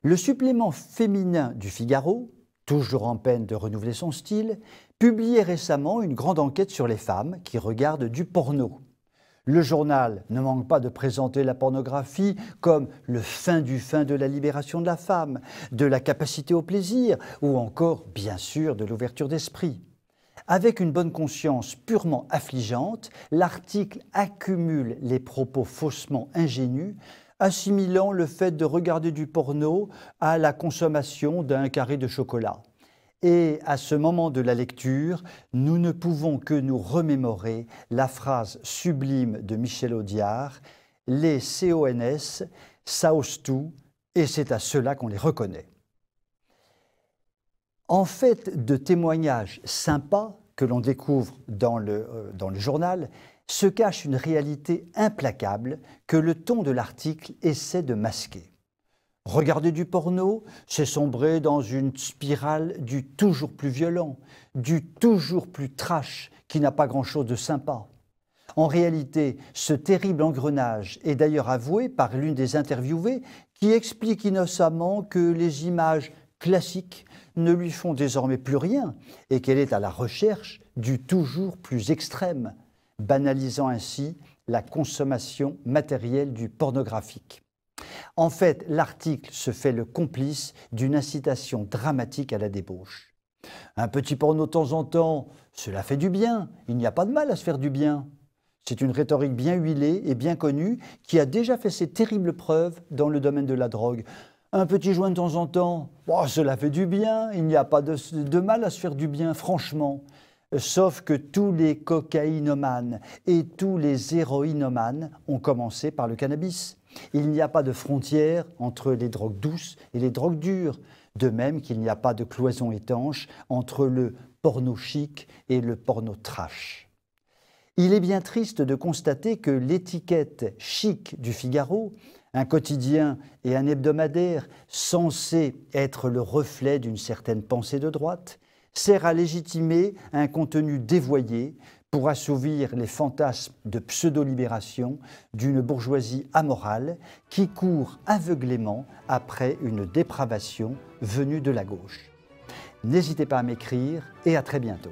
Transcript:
Le supplément féminin du Figaro, toujours en peine de renouveler son style, publiait récemment une grande enquête sur les femmes qui regardent du porno. Le journal ne manque pas de présenter la pornographie comme le fin du fin de la libération de la femme, de la capacité au plaisir ou encore, bien sûr, de l'ouverture d'esprit. Avec une bonne conscience purement affligeante, l'article accumule les propos faussement ingénus, assimilant le fait de regarder du porno à la consommation d'un carré de chocolat. Et à ce moment de la lecture, nous ne pouvons que nous remémorer la phrase sublime de Michel Audiard « Les CONS, ça ose tout, et c'est à cela qu'on les reconnaît ». En fait de témoignages sympas que l'on découvre dans le journal, se cache une réalité implacable que le ton de l'article essaie de masquer. Regarder du porno, c'est sombrer dans une spirale du toujours plus violent, du toujours plus trash, qui n'a pas grand-chose de sympa. En réalité, ce terrible engrenage est d'ailleurs avoué par l'une des interviewées qui explique innocemment que les images classiques ne lui font désormais plus rien et qu'elle est à la recherche du toujours plus extrême, banalisant ainsi la consommation matérielle du pornographique. En fait, l'article se fait le complice d'une incitation dramatique à la débauche. Un petit porno de temps en temps, cela fait du bien, il n'y a pas de mal à se faire du bien. C'est une rhétorique bien huilée et bien connue qui a déjà fait ses terribles preuves dans le domaine de la drogue. Un petit joint de temps en temps, oh, cela fait du bien, il n'y a pas de mal à se faire du bien, franchement. Sauf que tous les cocaïnomanes et tous les héroïnomanes ont commencé par le cannabis. Il n'y a pas de frontière entre les drogues douces et les drogues dures, de même qu'il n'y a pas de cloison étanche entre le porno chic et le porno trash. Il est bien triste de constater que l'étiquette chic du Figaro, un quotidien et un hebdomadaire censés être le reflet d'une certaine pensée de droite, sert à légitimer un contenu dévoyé pour assouvir les fantasmes de pseudo-libération d'une bourgeoisie amorale qui court aveuglément après une dépravation venue de la gauche. N'hésitez pas à m'écrire et à très bientôt.